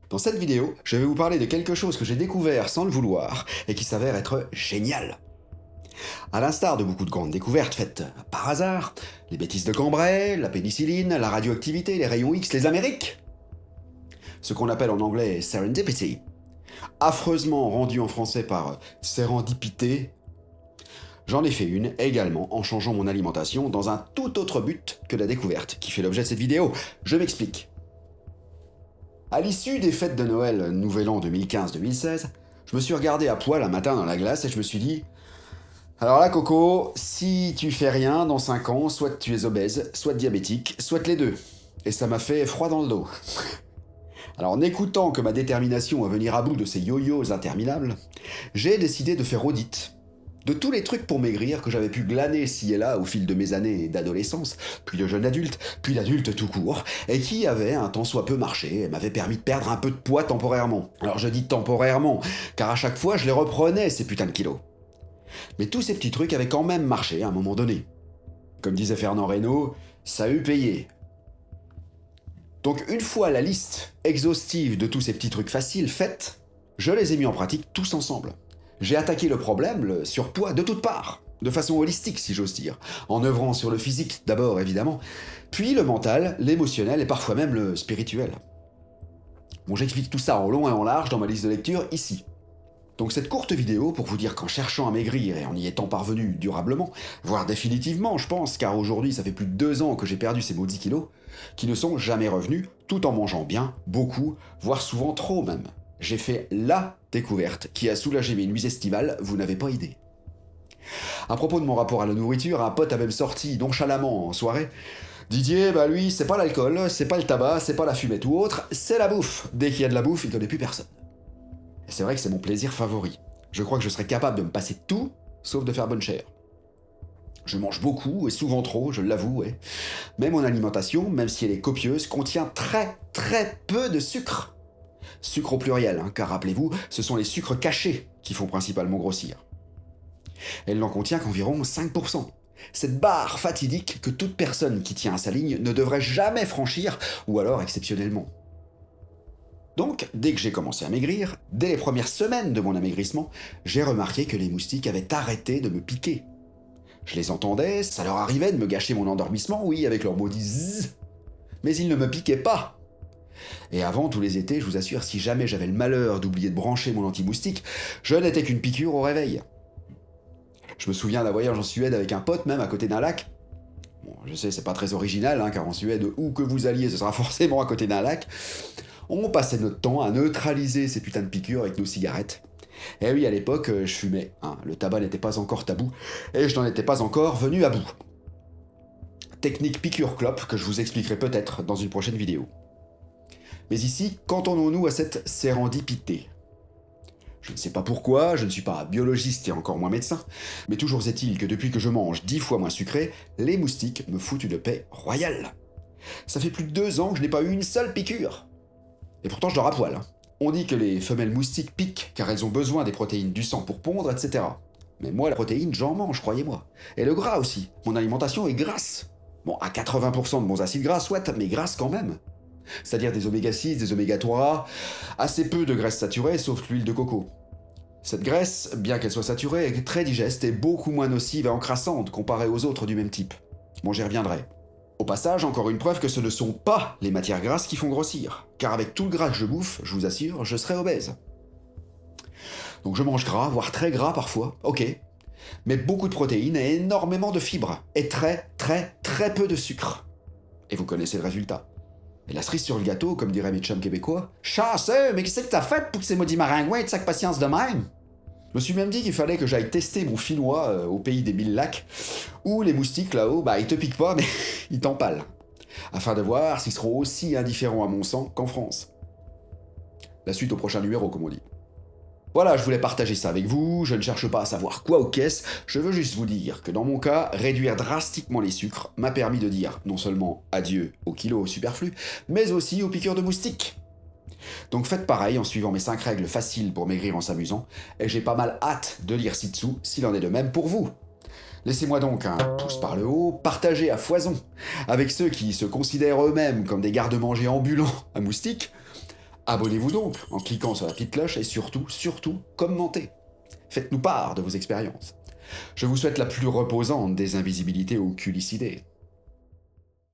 Dans cette vidéo, je vais vous parler de quelque chose que j'ai découvert sans le vouloir et qui s'avère être génial. À l'instar de beaucoup de grandes découvertes faites par hasard, les bêtises de Cambrai, la pénicilline, la radioactivité, les rayons X, les Amériques, ce qu'on appelle en anglais serendipity, affreusement rendu en français par sérendipité, j'en ai fait une également en changeant mon alimentation dans un tout autre but que la découverte qui fait l'objet de cette vidéo. Je m'explique. À l'issue des fêtes de Noël Nouvel An 2015-2016, je me suis regardé à poil un matin dans la glace et je me suis dit « Alors là Coco, si tu fais rien dans 5 ans, soit tu es obèse, soit diabétique, soit les deux. » Et ça m'a fait froid dans le dos. Alors en écoutant que ma détermination à venir à bout de ces yo-yos interminables, j'ai décidé de faire audit de tous les trucs pour maigrir que j'avais pu glaner ci et là au fil de mes années d'adolescence, puis de jeune adulte, puis d'adulte tout court, et qui avaient un tant soit peu marché et m'avaient permis de perdre un peu de poids temporairement. Alors je dis temporairement, car à chaque fois je les reprenais ces putains de kilos. Mais tous ces petits trucs avaient quand même marché à un moment donné. Comme disait Fernand Reynaud, ça a eu payé. Donc une fois la liste exhaustive de tous ces petits trucs faciles faite, je les ai mis en pratique tous ensemble. J'ai attaqué le problème, le surpoids, de toutes parts, de façon holistique si j'ose dire, en œuvrant sur le physique d'abord évidemment, puis le mental, l'émotionnel et parfois même le spirituel. Bon, j'explique tout ça en long et en large dans ma liste de lecture ici. Donc cette courte vidéo pour vous dire qu'en cherchant à maigrir et en y étant parvenu durablement, voire définitivement je pense, car aujourd'hui ça fait plus de 2 ans que j'ai perdu ces maudits kilos, qui ne sont jamais revenus, tout en mangeant bien, beaucoup, voire souvent trop même. J'ai fait LA découverte qui a soulagé mes nuits estivales, vous n'avez pas idée. À propos de mon rapport à la nourriture, un pote a même sorti nonchalamment en soirée « Didier, bah lui, c'est pas l'alcool, c'est pas le tabac, c'est pas la fumette ou autre, c'est la bouffe. Dès qu'il y a de la bouffe, il connaît plus personne. » Et c'est vrai que c'est mon plaisir favori. Je crois que je serais capable de me passer de tout, sauf de faire bonne chère. Je mange beaucoup, et souvent trop, je l'avoue, ouais. Mais mon alimentation, même si elle est copieuse, contient très peu de sucre. Sucre au pluriel, hein, car rappelez-vous, ce sont les sucres cachés qui font principalement grossir. Elle n'en contient qu'environ 5%. Cette barre fatidique que toute personne qui tient à sa ligne ne devrait jamais franchir, ou alors exceptionnellement. Donc, dès que j'ai commencé à maigrir, dès les premières semaines de mon amaigrissement, j'ai remarqué que les moustiques avaient arrêté de me piquer. Je les entendais, ça leur arrivait de me gâcher mon endormissement, oui, avec leur maudit zzz, mais ils ne me piquaient pas. Et avant tous les étés, je vous assure, si jamais j'avais le malheur d'oublier de brancher mon anti-moustique, je n'étais qu'une piqûre au réveil. Je me souviens d'un voyage en Suède avec un pote, même à côté d'un lac. Bon, je sais, c'est pas très original, hein, car en Suède, où que vous alliez, ce sera forcément à côté d'un lac. On passait notre temps à neutraliser ces putains de piqûres avec nos cigarettes. Et oui, à l'époque, je fumais, hein, le tabac n'était pas encore tabou, et je n'en étais pas encore venu à bout. Technique piqûre-clope que je vous expliquerai peut-être dans une prochaine vidéo. Mais ici, cantonnons-nous à cette sérendipité. Je ne sais pas pourquoi, je ne suis pas biologiste et encore moins médecin, mais toujours est-il que depuis que je mange 10 fois moins sucré, les moustiques me foutent une paix royale. Ça fait plus de 2 ans que je n'ai pas eu une seule piqûre. Et pourtant je dors à poil. Hein. On dit que les femelles moustiques piquent car elles ont besoin des protéines du sang pour pondre, etc. Mais moi, la protéine, j'en mange, croyez-moi. Et le gras aussi. Mon alimentation est grasse. Bon, à 80% de bons acides gras, soit, mais grasse quand même. C'est-à-dire des oméga 6, des oméga 3, assez peu de graisse saturée, sauf l'huile de coco. Cette graisse, bien qu'elle soit saturée, est très digeste et beaucoup moins nocive et encrassante comparée aux autres du même type. Bon, j'y reviendrai. Au passage, encore une preuve que ce ne sont pas les matières grasses qui font grossir, car avec tout le gras que je bouffe, je vous assure, je serai obèse. Donc je mange gras, voire très gras parfois, ok, mais beaucoup de protéines et énormément de fibres, et très peu de sucre. Et vous connaissez le résultat. Et la cerise sur le gâteau, comme diraient mes chums québécois, « Chasseux, mais qu'est-ce que t'as fait pour que ces maudits maringouins te sacent patience de même? » Je me suis même dit qu'il fallait que j'aille tester mon finnois au pays des 1000 lacs, où les moustiques là-haut, bah ils te piquent pas, mais ils t'empalent, afin de voir s'ils seront aussi indifférents à mon sang qu'en France. La suite au prochain numéro, comme on dit. Voilà, je voulais partager ça avec vous, je ne cherche pas à savoir quoi ou qu'est-ce, je veux juste vous dire que dans mon cas, réduire drastiquement les sucres m'a permis de dire non seulement adieu aux kilos superflus, mais aussi aux piqûres de moustiques. Donc faites pareil en suivant mes 5 règles faciles pour maigrir en s'amusant, et j'ai pas mal hâte de lire ci-dessous s'il en est de même pour vous. Laissez-moi donc un pouce par le haut, partagez à foison avec ceux qui se considèrent eux-mêmes comme des garde-manger ambulants à moustiques, Abonnez-vous donc en cliquant sur la petite cloche et surtout, commentez. Faites-nous part de vos expériences. Je vous souhaite la plus reposante des invisibilités oculicidées.